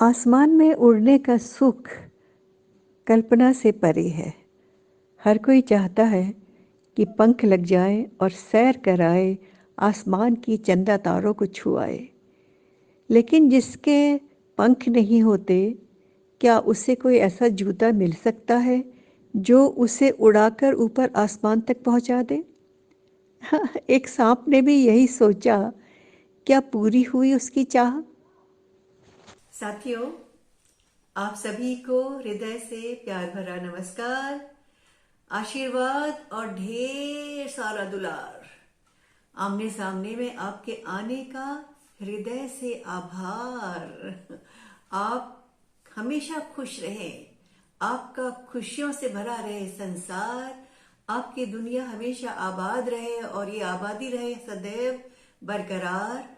आसमान में उड़ने का सुख कल्पना से परे है। हर कोई चाहता है कि पंख लग जाए और सैर कराए, आसमान की चंदा तारों को छुआए। लेकिन जिसके पंख नहीं होते, क्या उसे कोई ऐसा जूता मिल सकता है जो उसे उड़ाकर ऊपर आसमान तक पहुंचा दे? एक सांप ने भी यही सोचा। क्या पूरी हुई उसकी चाह? साथियों, आप सभी को हृदय से प्यार भरा नमस्कार, आशीर्वाद और ढेर सारा दुलार। आमने सामने में आपके आने का हृदय से आभार। आप हमेशा खुश रहें, आपका खुशियों से भरा रहे संसार, आपकी दुनिया हमेशा आबाद रहे और ये आबादी रहे सदैव बरकरार।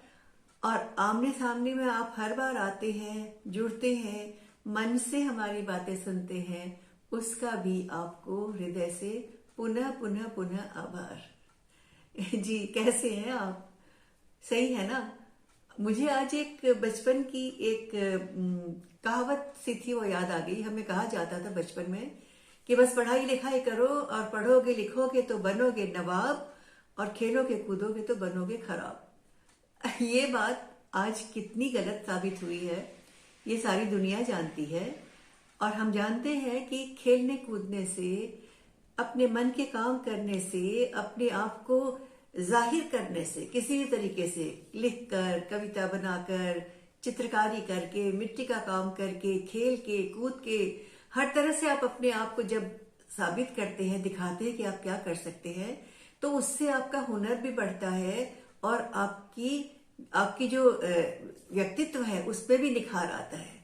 और आमने सामने में आप हर बार आते हैं, जुड़ते हैं, मन से हमारी बातें सुनते हैं, उसका भी आपको हृदय से पुनः पुनः पुनः आभार। जी, कैसे हैं आप? सही है ना? मुझे आज एक बचपन की एक कहावत सी थी, वो याद आ गई। हमें कहा जाता था बचपन में कि बस पढ़ाई लिखाई करो और पढ़ोगे लिखोगे तो बनोगे नवाब, और खेलोगे कूदोगे तो बनोगे खराब। ये बात आज कितनी गलत साबित हुई है, ये सारी दुनिया जानती है। और हम जानते हैं कि खेलने कूदने से, अपने मन के काम करने से, अपने आप को जाहिर करने से, किसी भी तरीके से लिखकर, कविता बनाकर, चित्रकारी करके, मिट्टी का काम करके, खेल के, कूद के, हर तरह से आप अपने आप को जब साबित करते हैं, दिखाते हैं कि आप क्या कर सकते हैं, तो उससे आपका हुनर भी बढ़ता है और आपकी आपकी जो व्यक्तित्व है उस पर भी निखार आता है।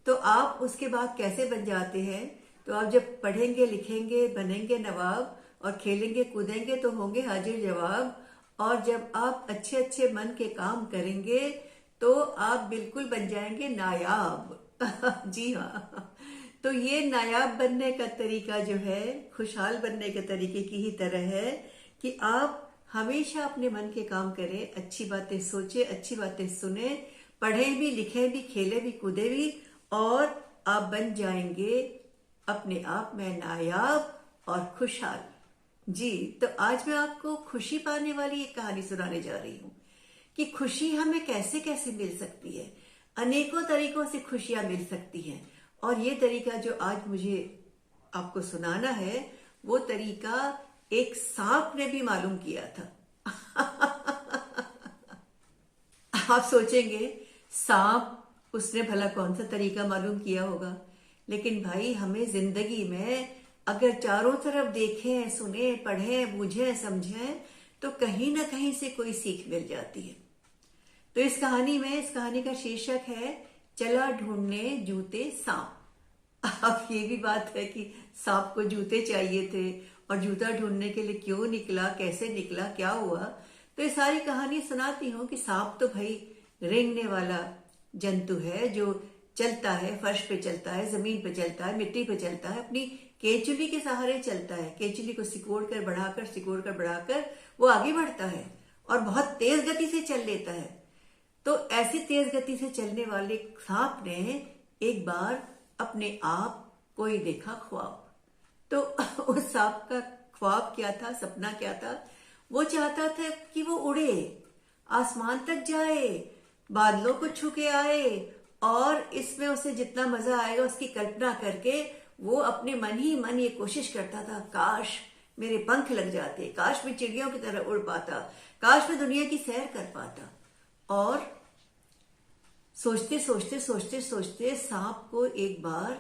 तो आप उसके बाद कैसे बन जाते हैं? तो आप जब पढ़ेंगे लिखेंगे, बनेंगे नवाब, और खेलेंगे कूदेंगे तो होंगे हाजिर जवाब। और जब आप अच्छे अच्छे मन के काम करेंगे तो आप बिल्कुल बन जाएंगे नायाब। जी हाँ। तो ये नायाब बनने का तरीका जो है, खुशहाल बनने के तरीके की ही तरह है कि आप हमेशा अपने मन के काम करें, अच्छी बातें सोचे, अच्छी बातें सुने, पढ़े भी, लिखे भी, खेले भी, कूदे भी, और आप बन जाएंगे अपने आप में नायाब और खुशहाल। जी, तो आज मैं आपको खुशी पाने वाली एक कहानी सुनाने जा रही हूँ कि खुशी हमें कैसे कैसे मिल सकती है। अनेकों तरीकों से खुशियां मिल सकती हैं, और ये तरीका जो आज मुझे आपको सुनाना है, वो तरीका एक सांप ने भी मालूम किया था। आप सोचेंगे, सांप, उसने भला कौन सा तरीका मालूम किया होगा? लेकिन भाई, हमें जिंदगी में अगर चारों तरफ देखें, सुने, पढ़ें, बूझें, समझें, तो कहीं ना कहीं से कोई सीख मिल जाती है। तो इस कहानी में, इस कहानी का शीर्षक है चला ढूंढने जूते सांप। अब ये भी बात है कि सांप को जूते चाहिए थे, और जूता ढूंढने के लिए क्यों निकला, कैसे निकला, क्या हुआ। तो ये सारी कहानी सुनाती हूँ कि सांप तो भाई रेंगने वाला जंतु है, जो चलता है, फर्श पे चलता है, जमीन पे चलता है, मिट्टी पे चलता है, अपनी केंचुली के सहारे चलता है। केंचुली को सिकोड़ कर बढ़ाकर वो आगे बढ़ता है और बहुत तेज गति से चल लेता है। तो ऐसी तेज गति से चलने वाले सांप ने एक बार अपने आप को ही देखा ख्वाब। तो उस सांप का ख्वाब क्या था, सपना क्या था? वो चाहता था कि वो उड़े, आसमान तक जाए, बादलों को छू के आए, और इसमें उसे जितना मजा आएगा उसकी कल्पना करके वो अपने मन ही मन ये कोशिश करता था, काश मेरे पंख लग जाते, काश मैं चिड़ियों की तरह उड़ पाता, काश मैं दुनिया की सैर कर पाता। और सोचते सोचते सोचते सोचते सांप को एक बार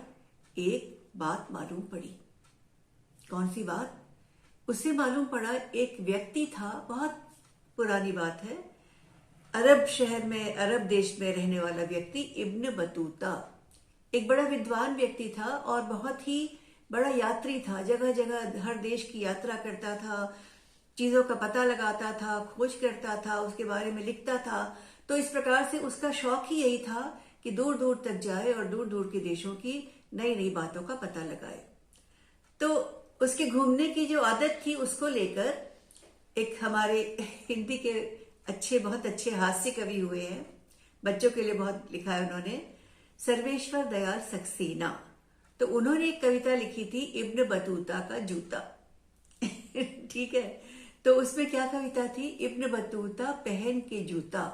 एक बात मालूम पड़ी। कौन सी बात? उसे मालूम पड़ा, एक व्यक्ति था, बहुत पुरानी बात है, अरब शहर में, अरब देश में रहने वाला व्यक्ति, इब्न बतूता, एक बड़ा विद्वान व्यक्ति था और बहुत ही बड़ा यात्री था। जगह जगह हर देश की यात्रा करता था, चीजों का पता लगाता था, खोज करता था, उसके बारे में लिखता था। तो इस प्रकार से उसका शौक ही यही था कि दूर दूर तक जाए और दूर दूर के देशों की नई नई बातों का पता लगाए। तो उसके घूमने की जो आदत थी, उसको लेकर एक हमारे हिंदी के बहुत अच्छे हास्य कवि हुए हैं, बच्चों के लिए बहुत लिखा है उन्होंने। सर्वेश्वर दयाल सक्सेना। तो उन्होंने एक कविता लिखी थी इब्न बतूता का जूता। ठीक है, तो उसमें क्या कविता थी? इब्न बतूता पहन के जूता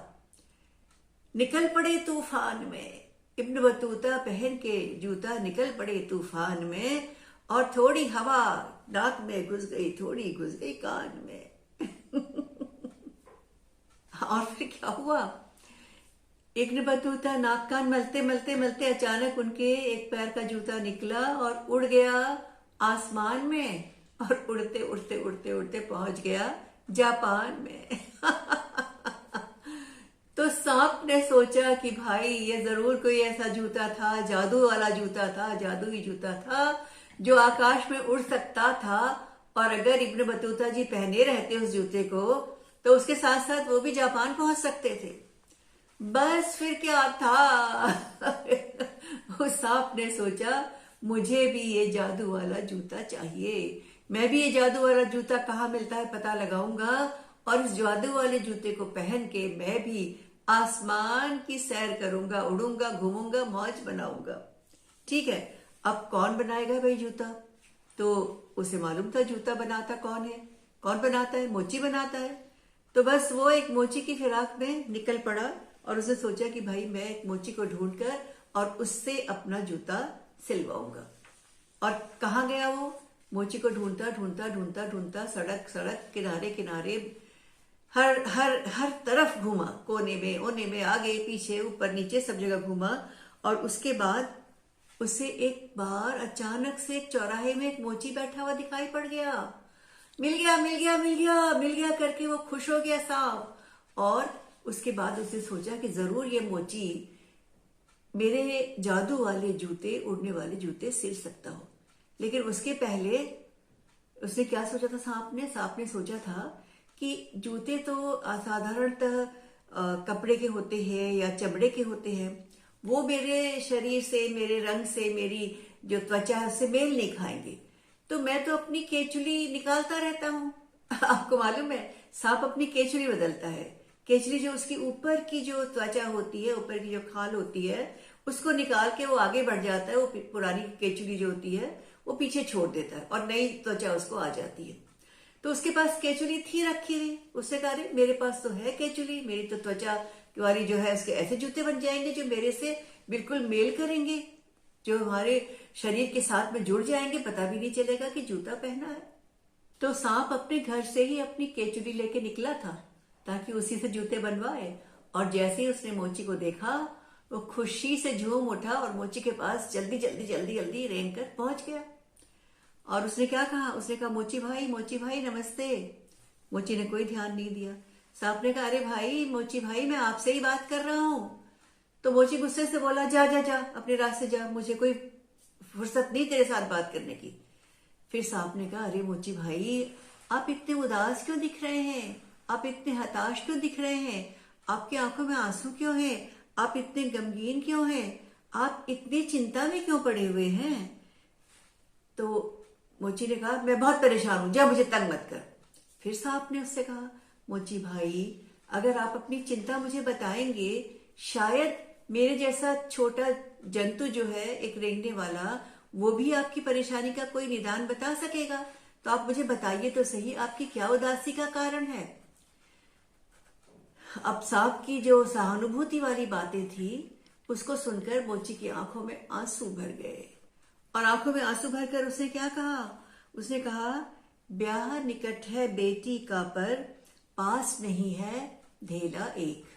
निकल पड़े तूफान में। इब्न बतूता पहन के जूता निकल पड़े तूफान में, और थोड़ी हवा नाक में घुस गई, थोड़ी घुस गई कान में। और फिर क्या हुआ? इब्न बतूता नाक कान मलते मलते मलते अचानक उनके एक पैर का जूता निकला और उड़ गया आसमान में, और उड़ते उड़ते उड़ते उड़ते पहुंच गया जापान में। तो सांप ने सोचा कि भाई ये जरूर कोई ऐसा जूता था, जादू वाला जूता था, जादुई जूता था जो आकाश में उड़ सकता था। और अगर इब्न बतूता जी पहने रहते उस जूते को, तो उसके साथ साथ वो भी जापान पहुंच सकते थे। बस फिर क्या था? उस सांप ने सोचा मुझे भी ये जादू वाला जूता चाहिए, मैं भी ये जादू वाला जूता कहाँ मिलता है पता लगाऊंगा, और इस जादू वाले जूते को पहन के मैं भी आसमान की सैर करूंगा, उड़ूंगा, घूमूंगा, मौज बनाऊंगा। ठीक है, अब कौन बनाएगा भाई जूता? तो उसे मालूम था जूता बनाता कौन है। कौन बनाता है? मोची बनाता है। तो बस वो एक मोची की फिराक में निकल पड़ा, और उसने सोचा कि भाई मैं एक मोची को ढूंढकर और उससे अपना जूता सिलवाऊंगा। और कहाँ गया वो? मोची को ढूंढता ढूंढता ढूंढता ढूंढता सड़क सड़क किनारे किनारे हर हर हर तरफ घूमा, कोने में, ओने में, आगे पीछे, ऊपर नीचे, सब जगह घूमा। और उसके बाद उसे एक बार अचानक से एक चौराहे में एक मोची बैठा हुआ दिखाई पड़ गया। मिल गया मिल गया मिल गया मिल गया करके वो खुश हो गया सांप। और उसके बाद उसने सोचा कि जरूर ये मोची मेरे जादू वाले जूते, उड़ने वाले जूते सिल सकता हो। लेकिन उसके पहले उसने क्या सोचा था? सांप ने सोचा था कि जूते तो साधारणतः कपड़े के होते हैं या चमड़े के होते हैं, वो मेरे शरीर से, मेरे रंग से, मेरी जो त्वचा है उससे मेल नहीं खाएंगे। तो मैं तो अपनी केचुली निकालता रहता हूँ। आपको मालूम है सांप अपनी केचुली बदलता है। केचुली जो उसकी ऊपर की जो त्वचा होती है, ऊपर की जो खाल होती है, उसको निकाल के वो आगे बढ़ जाता है। वो पुरानी केचुली जो होती है वो पीछे छोड़ देता है और नई त्वचा उसको आ जाती है। तो उसके पास केचुली थी रखी हुई। उससे कहा अरे मेरे पास तो है केचुली, मेरी तो त्वचा वाली जो है उसके ऐसे जूते बन जाएंगे जो मेरे से बिल्कुल मेल करेंगे, जो हमारे शरीर के साथ में जुड़ जाएंगे, पता भी नहीं चलेगा कि जूता पहना है। तो सांप अपने घर से ही अपनी केचुली लेके निकला था ताकि उसी से जूते बनवाए। और जैसे ही उसने मोची को देखा, वो खुशी से झूम उठा और मोची के पास जल्दी जल्दी जल्दी जल्दी रेंग कर पहुंच गया। और उसने क्या कहा? उसने कहा मोची भाई नमस्ते। मोची ने कोई ध्यान नहीं दिया। सांप ने कहा अरे भाई मोची भाई, मैं आपसे ही बात कर रहा हूं। तो मोची गुस्से से बोला जा जा जा, अपने रास्ते जा, मुझे कोई फुर्सत नहीं तेरे साथ बात करने की। फिर सांप ने कहा अरे मोची भाई, आप इतने उदास क्यों दिख रहे हैं? आप इतने हताश क्यों दिख रहे हैं? आपकी आंखों में आंसू क्यों हैं? आप इतने गमगीन क्यों हैं? आप इतनी चिंता में क्यों पड़े हुए हैं? तो मोची ने कहा मैं बहुत परेशान हूं, जा मुझे तंग मत कर। फिर सांप ने उससे कहा मोची भाई, अगर आप अपनी चिंता मुझे बताएंगे, शायद मेरे जैसा छोटा जंतु जो है, एक रेंगने वाला, वो भी आपकी परेशानी का कोई निदान बता सकेगा। तो आप मुझे बताइए तो सही, आपकी क्या उदासी का कारण है? अब सांप की जो सहानुभूति वाली बातें थी, उसको सुनकर मोची की आंखों में आंसू भर गए। और आंखों में आंसू भरकर उसने क्या कहा? उसने कहा ब्याह निकट है बेटी का, पर पास नहीं है धेला एक।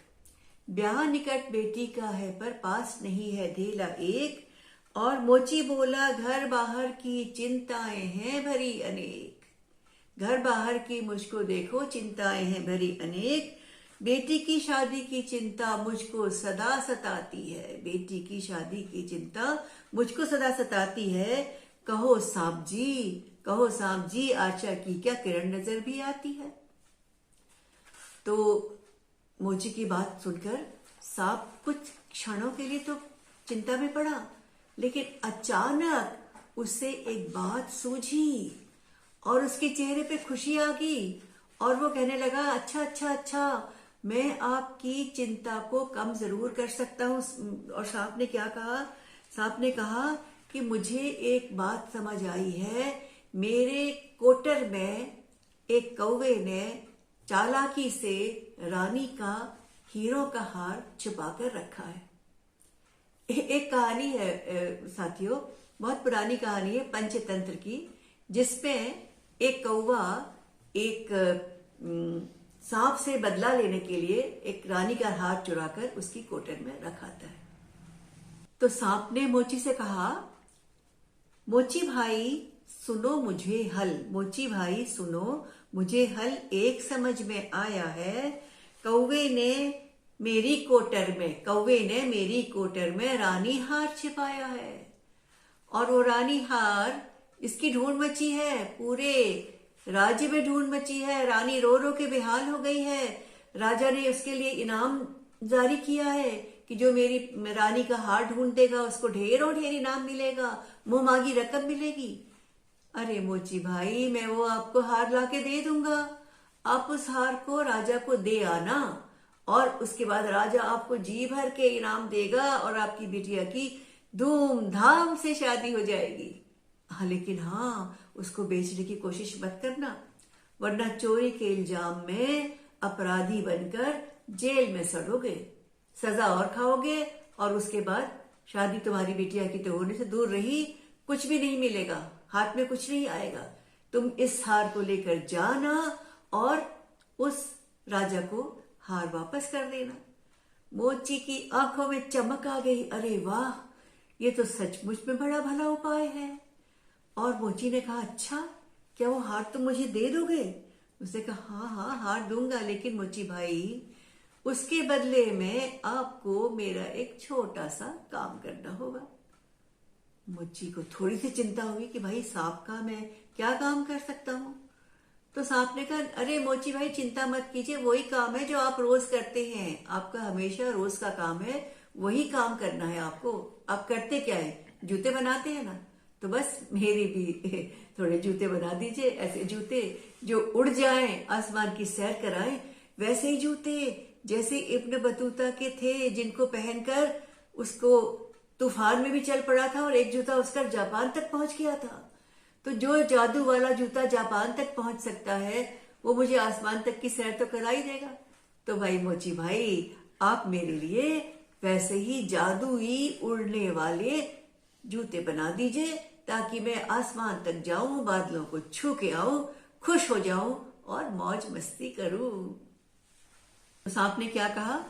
ब्याह निकट बेटी का है, पर पास नहीं है धेला एक। और मोची बोला घर बाहर की चिंताएं हैं भरी अनेक। घर बाहर की मुझको देखो चिंताएं हैं भरी अनेक। बेटी की शादी की चिंता मुझको सदा सताती है। बेटी की शादी की चिंता मुझको सदा सताती है। कहो सांप जी, कहो सांप जी, आशा की क्या किरण नजर भी आती है। तो मोची की बात सुनकर सांप कुछ क्षणों के लिए तो चिंता में पड़ा, लेकिन अचानक उससे एक बात सूझी और उसके चेहरे पे खुशी आ गई। और वो कहने लगा अच्छा अच्छा अच्छा, मैं आपकी चिंता को कम जरूर कर सकता हूँ। और सांप ने क्या कहा? सांप ने कहा कि मुझे एक बात समझ आई है, मेरे कोटर में एक कौवे ने चालाकी से रानी का हीरों का हार छुपा कर रखा है। एक कहानी है साथियों, बहुत पुरानी कहानी है पंचतंत्र की, जिसमें एक कौवा एक सांप से बदला लेने के लिए एक रानी का हार चुराकर उसकी कोटर में रखाता है। तो सांप ने मोची से कहा, मोची भाई सुनो मुझे हल, मोची भाई सुनो मुझे हल, एक समझ में आया है। कौवे ने मेरी कोटर में रानी हार छिपाया है, और वो रानी हार इसकी ढूंढ मची है, पूरे राज्य में ढूंढ मची है। रानी रो रो के बेहाल हो गई है। राजा ने उसके लिए इनाम जारी किया है कि जो मेरी रानी का हार ढूंढ देगा उसको ढेरों ढेर इनाम मिलेगा, मुंह मांगी रकम मिलेगी। अरे मोची भाई, मैं वो आपको हार लाके दे दूंगा, आप उस हार को राजा को दे आना, और उसके बाद राजा आपको जी भर के इनाम देगा और आपकी बिटिया की धूमधाम से शादी हो जाएगी। हाँ, लेकिन हाँ, उसको बेचने की कोशिश मत करना, वरना चोरी के इल्जाम में अपराधी बनकर जेल में सड़ोगे, सजा और खाओगे, और उसके बाद शादी तुम्हारी बिटिया की तो होने से दूर रही, कुछ भी नहीं मिलेगा, हाथ में कुछ नहीं आएगा। तुम इस हार को लेकर जाना और उस राजा को हार वापस कर देना। मोची की आंखों में चमक आ गई। अरे वाह, ये तो सचमुच में बड़ा भला उपाय है। और मोची ने कहा, अच्छा, क्या वो हार तुम मुझे दे दोगे? उसने कहा, हाँ हाँ, हार दूंगा, लेकिन मोची भाई उसके बदले में आपको मेरा एक छोटा सा काम करना होगा। मोची को थोड़ी सी चिंता हुई कि भाई सांप का मैं क्या काम कर सकता हूं। तो सांप ने कहा, अरे मोची भाई चिंता मत कीजिए, वही काम है जो आप रोज करते हैं, आपका हमेशा रोज का काम है, वही काम करना है आपको। आप करते क्या है? जूते बनाते हैं ना, तो बस मेरी भी थोड़े जूते बना दीजिए, ऐसे जूते जो उड़ जाएं, आसमान की सैर कराएं, वैसे ही जूते जैसे इब्न बतूता के थे, जिनको पहनकर उसको तूफान में भी चल पड़ा था और एक जूता उसका जापान तक पहुंच गया था। तो जो जादू वाला जूता जापान तक पहुंच सकता है, वो मुझे आसमान तक की सैर तो करा ही देगा। तो भाई मोची भाई, आप मेरे लिए वैसे ही जादुई उड़ने वाले जूते बना दीजिए, ताकि मैं आसमान तक जाऊं, बादलों को छू के आऊं, खुश हो जाऊं और मौज मस्ती करूं। तो सांप ने क्या कहा?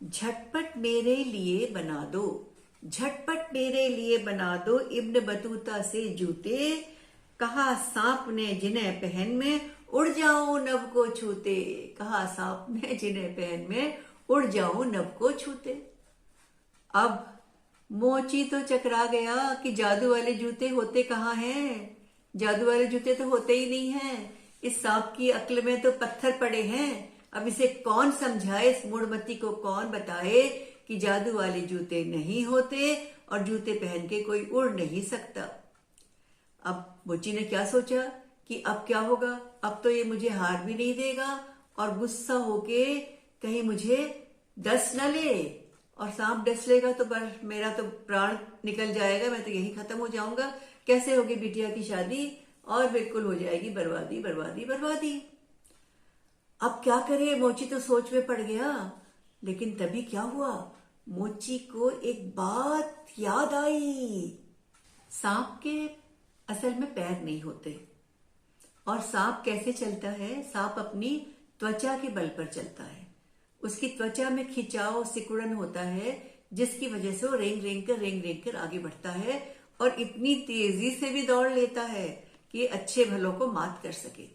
झटपट मेरे लिए बना दो, झटपट मेरे लिए बना दो इब्न बतूता से जूते, कहा सांप ने जिन्हें पहन में उड़ जाऊं नभ को छूते, कहा सांप ने जिन्हें पहन में उड़ जाऊं नभ को छूते। अब मोची तो चकरा गया कि जादू वाले जूते होते कहाँ हैं, जादू वाले जूते तो होते ही नहीं हैं। इस सांप की अक्ल में तो पत्थर पड़े हैं। अब इसे कौन समझाए, इस मूढ़मती को कौन बताए कि जादू वाले जूते नहीं होते और जूते पहन के कोई उड़ नहीं सकता। अब मोची ने क्या सोचा कि अब क्या होगा, अब तो ये मुझे हार भी नहीं देगा और गुस्सा होके कहीं मुझे डस न ले, और सांप डस लेगा तो बस मेरा तो प्राण निकल जाएगा, मैं तो यही खत्म हो जाऊंगा। कैसे होगी बिटिया की शादी, और बिल्कुल हो जाएगी बर्बादी बर्बादी बर्बादी। अब क्या करे, मोची तो सोच में पड़ गया। लेकिन तभी क्या हुआ, मोची को एक बात याद आई। सांप के असल में पैर नहीं होते, और सांप कैसे चलता है? सांप अपनी त्वचा के बल पर चलता है। उसकी त्वचा में खिंचाव सिकुड़न होता है, जिसकी वजह से वो रेंग रेंग कर आगे बढ़ता है, और इतनी तेजी से भी दौड़ लेता है कि अच्छे भलों को मात कर सके।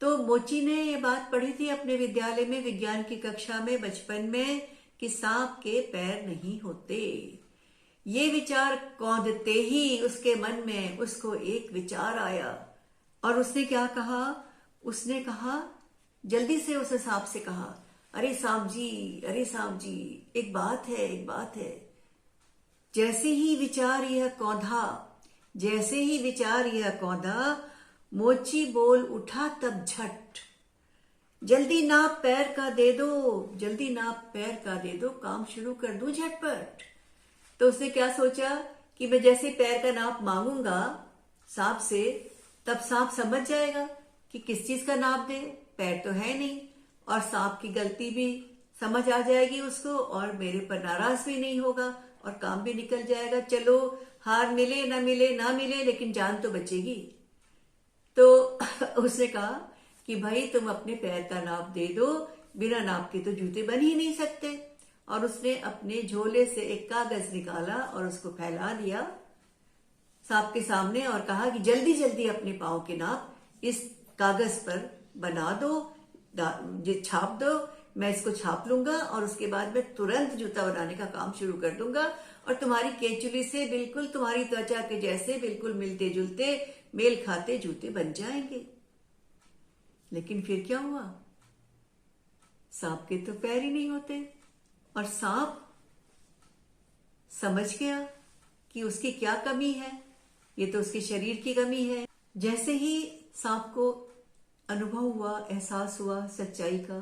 तो मोची ने ये बात पढ़ी थी अपने विद्यालय में, विज्ञान की कक्षा में बचपन में, कि सांप के पैर नहीं होते। ये विचार कौंधते ही उसके मन में उसको एक विचार आया, और उसने क्या कहा? उसने कहा, जल्दी से उस सांप से कहा, अरे सांप जी, अरे सांप जी, एक बात है, एक बात है। जैसे ही विचार यह कौंधा, मोची बोल उठा तब झट, जल्दी नाप पैर का दे दो, जल्दी नाप पैर का दे दो, काम शुरू कर दूं झटपट। तो उसने क्या सोचा कि मैं जैसे पैर का नाप मांगूंगा सांप से, तब सांप समझ जाएगा कि किस चीज का नाप दे, पैर तो है नहीं, और सांप की गलती भी समझ आ जाएगी उसको, और मेरे पर नाराज भी नहीं होगा और काम भी निकल जाएगा। चलो हार मिले ना मिले ना मिले, लेकिन जान तो बचेगी। तो उसने कहा कि भाई तुम अपने पैर का नाप दे दो, बिना नाप के तो जूते बन ही नहीं सकते। और उसने अपने झोले से एक कागज निकाला और उसको फैला दिया सांप के सामने और कहा कि जल्दी जल्दी अपने पाँव के नाप इस कागज पर बना दो, छाप दो, मैं इसको छाप लूंगा और उसके बाद मैं तुरंत जूता बनाने का काम शुरू कर दूंगा और तुम्हारी केचुली से बिल्कुल तुम्हारी त्वचा के जैसे बिल्कुल मिलते जुलते मेल खाते जूते बन जाएंगे। लेकिन फिर क्या हुआ, सांप के तो पैर ही नहीं होते, और सांप समझ गया कि उसकी क्या कमी है, ये तो उसके शरीर की कमी है। जैसे ही सांप को अनुभव हुआ, एहसास हुआ सच्चाई का,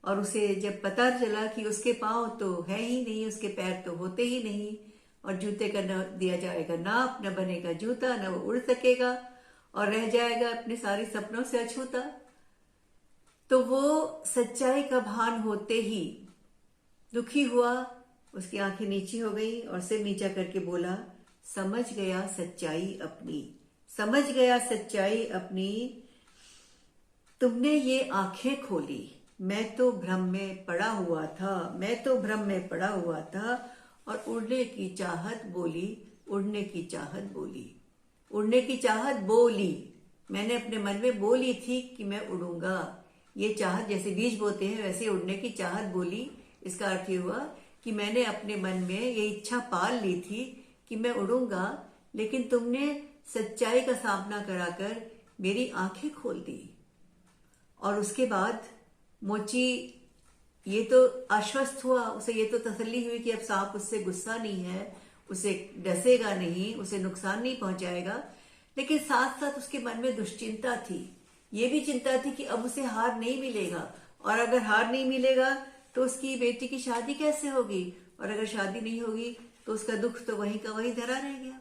और उसे जब पता चला कि उसके पांव तो है ही नहीं, उसके पैर तो होते ही नहीं, और जूते का न दिया जाएगा नाप, न बनेगा जूता, न वो उड़ सकेगा और रह जाएगा अपने सारे सपनों से अछूता। तो वो सच्चाई का भान होते ही दुखी हुआ, उसकी आंखें नीची हो गई और सिर नीचा करके बोला, समझ गया सच्चाई अपनी, समझ गया सच्चाई अपनी, तुमने ये आंखें खोली, मैं तो भ्रम में पड़ा हुआ था, मैं तो भ्रम में पड़ा हुआ था। और उड़ने की चाहत बोली, उड़ने की चाहत बोली, उड़ने की चाहत बोली, मैंने अपने मन में बोली थी कि मैं उड़ूंगा। ये चाहत जैसे बीज बोते हैं वैसे उड़ने की चाहत बोली। इसका अर्थ ये हुआ कि मैंने अपने मन में ये इच्छा पाल ली थी कि मैं उड़ूंगा, लेकिन तुमने सच्चाई का सामना कराकर मेरी आंखें खोल दी। और उसके बाद मोची ये तो आश्वस्त हुआ, उसे ये तो तसल्ली हुई कि अब सांप उससे गुस्सा नहीं है, उसे डसेगा नहीं, उसे नुकसान नहीं पहुंचाएगा। लेकिन साथ साथ उसके मन में दुश्चिंता थी, ये भी चिंता थी कि अब उसे हार नहीं मिलेगा, और अगर हार नहीं मिलेगा तो उसकी बेटी की शादी कैसे होगी, और अगर शादी नहीं होगी तो उसका दुख तो वहीं का वहीं धरा रह गया।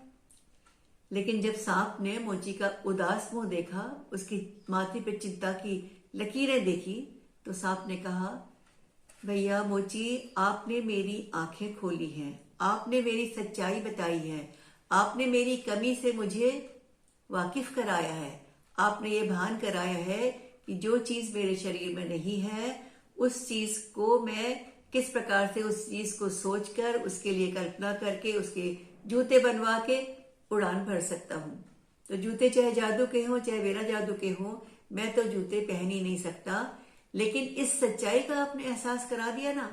लेकिन जब सांप ने मोची का उदास मुंह देखा, उसकी माथे पे चिंता की लकीरें देखी, तो सांप ने कहा, भैया मोची, आपने मेरी आंखें खोली हैं, आपने मेरी सच्चाई बताई है, आपने मेरी कमी से मुझे वाकिफ कराया है, आपने ये भान कराया है कि जो चीज मेरे शरीर में नहीं है उस चीज को मैं किस प्रकार से उस चीज को सोचकर, उसके लिए कल्पना करके, उसके जूते बनवा के उड़ान भर सकता हूं। तो जूते चाहे जादू के हों चाहे बिना जादू के हों, मैं तो जूते पहन ही नहीं सकता। लेकिन इस सच्चाई का आपने एहसास करा दिया ना,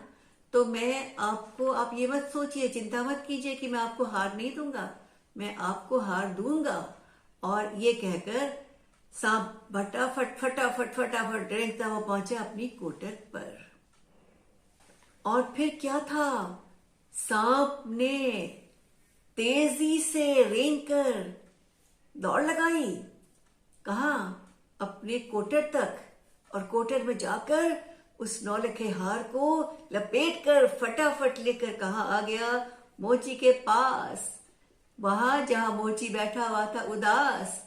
तो मैं आपको, आप ये मत सोचिए, चिंता मत कीजिए कि मैं आपको हार नहीं दूंगा, मैं आपको हार दूंगा। और ये कहकर सांप फटाफट फटाफट फटाफट रेंगता हुआ पहुंचा अपनी कोटक पर। और फिर क्या था, सांप ने तेजी से रेंगकर दौड़ लगाई, कहा अपने कोटर तक, और कोटर में जाकर उस नौलखे हार को लपेटकर फटाफट लेकर कहाँ आ गया, मोची के पास, वहां जहां मोची बैठा हुआ था उदास,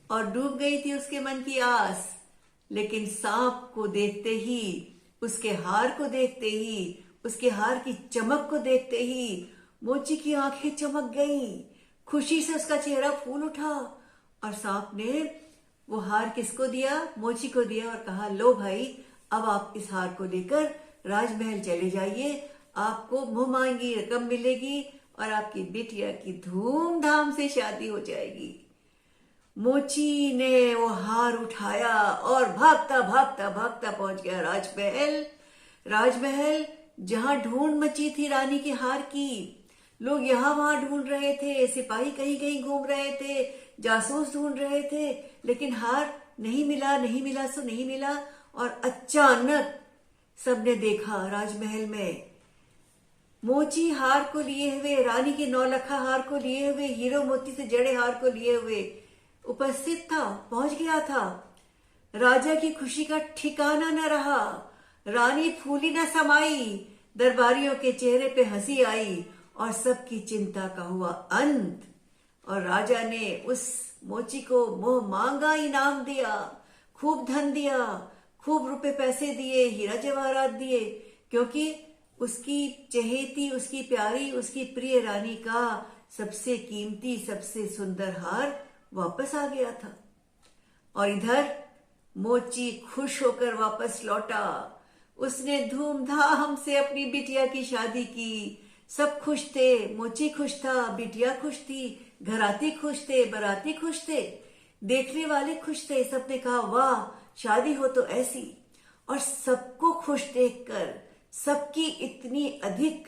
और डूब गई थी उसके मन की आस। लेकिन सांप को देखते ही, उसके हार को देखते ही, उसके हार की चमक को देखते ही मोची की आंखें चमक गईं, खुशी से उसका चेहरा फूल उठा। और सांप ने वो हार किसको दिया, मोची को दिया, और कहा, लो भाई, अब आप इस हार को लेकर राजमहल चले जाइए, आपको मुंह मांगी रकम मिलेगी और आपकी बिटिया की धूमधाम से शादी हो जाएगी। मोची ने वो हार उठाया और भागता भागता भागता पहुंच गया राजमहल। राजमहल जहां ढूंढ मची थी रानी के हार की, लोग यहां वहां ढूंढ रहे थे, सिपाही कहीं कहीं घूम रहे थे, जासूस ढूंढ रहे थे, लेकिन हार नहीं मिला, नहीं मिला सो नहीं मिला। और अचानक सबने देखा राजमहल में मोची हार को लिए हुए, रानी के नौलखा हार को लिए हुए, हीरो मोती से जड़े हार को लिए हुए उपस्थित था, पहुंच गया था। राजा की खुशी का ठिकाना न रहा। रानी फूली न समाई, दरबारियों के चेहरे पे हंसी आई और सबकी चिंता का हुआ अंत। और राजा ने उस मोची को मोह मांगा इनाम दिया, खूब धन दिया, खूब रुपए पैसे दिए, हीरा जवाहरात दिए, क्योंकि उसकी चहेती, उसकी प्यारी, उसकी प्रिय रानी का सबसे कीमती, सबसे सुंदर हार वापस आ गया था। और इधर मोची खुश होकर वापस लौटा। उसने धूमधाम से अपनी बिटिया की शादी की। सब खुश थे, मोची खुश था, बिटिया खुश थी, घराती खुश थे, बाराती खुश थे, देखने वाले खुश थे। सबने कहा वाह, शादी हो तो ऐसी। और सबको खुश देखकर, सबकी इतनी अधिक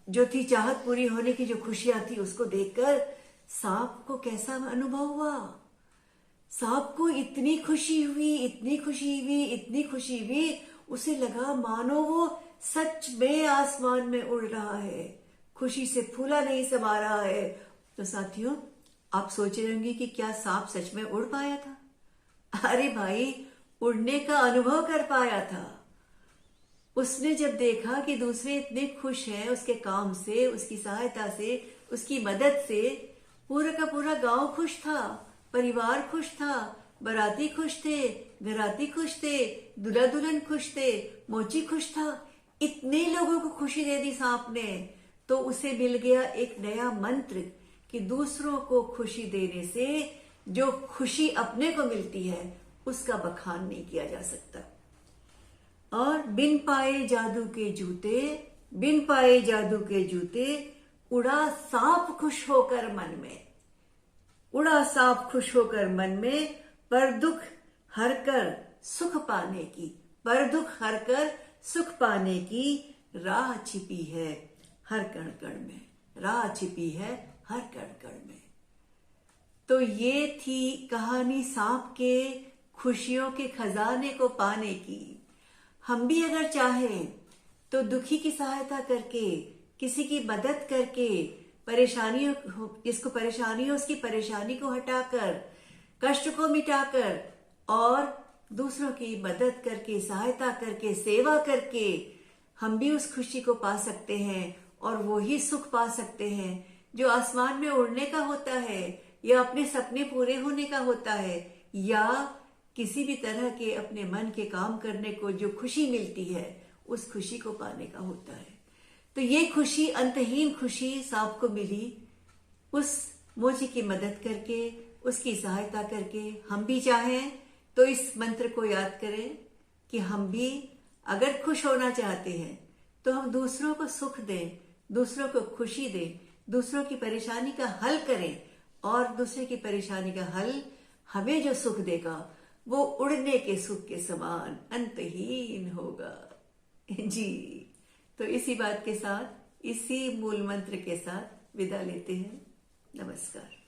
जो थी चाहत पूरी होने की जो खुशियां थी, उसको देखकर सांप को कैसा अनुभव हुआ? सांप को इतनी खुशी हुई, इतनी खुशी हुई, इतनी खुशी हुई, उसे लगा मानो वो सच में आसमान में उड़ रहा है, खुशी से फूला नहीं समा रहा है। तो साथियों, आप सोच रहे होंगे कि क्या सांप सच में उड़ पाया था? अरे भाई, उड़ने का अनुभव कर पाया था। उसने जब देखा कि दूसरे इतने खुश हैं उसके काम से, उसकी सहायता से, उसकी मदद से, पूरा का पूरा गांव खुश था, परिवार खुश था, बाराती खुश थे, घराती खुश थे, दूल्हा दुल्हन खुश थे, मोची खुश था, इतने लोगों को खुशी दे दी सांप ने। तो उसे मिल गया एक नया मंत्र कि दूसरों को खुशी देने से जो खुशी अपने को मिलती है उसका बखान नहीं किया जा सकता। और बिन पाए जादू के जूते, बिन पाए जादू के जूते, उड़ा सांप खुश होकर मन में, उड़ा सांप खुश होकर मन में, पर दुख हरकर सुख पाने की, पर दुख हरकर सुख पाने की राह छिपी है हर कण कण में, राह छिपी है हर कण कण में। तो ये थी कहानी सांप के खुशियों के खजाने को पाने की। हम भी अगर चाहें तो दुखी की सहायता करके, किसी की मदद करके, परेशानियों, जिसको परेशानी हो उसकी परेशानी को हटाकर, कष्ट को मिटाकर और दूसरों की मदद करके, सहायता करके, सेवा करके हम भी उस खुशी को पा सकते हैं और वो ही सुख पा सकते हैं जो आसमान में उड़ने का होता है, या अपने सपने पूरे होने का होता है, या किसी भी तरह के अपने मन के काम करने को जो खुशी मिलती है उस खुशी को पाने का होता है। तो ये खुशी, अंतहीन खुशी सांप को मिली उस मोची की मदद करके, उसकी सहायता करके। हम भी चाहें तो इस मंत्र को याद करें कि हम भी अगर खुश होना चाहते हैं तो हम दूसरों को सुख दें, दूसरों को खुशी दें, दूसरों की परेशानी का हल करें, और दूसरे की परेशानी का हल हमें जो सुख देगा वो उड़ने के सुख के समान अंतहीन होगा। जी, तो इसी बात के साथ, इसी मूल मंत्र के साथ विदा लेते हैं। नमस्कार।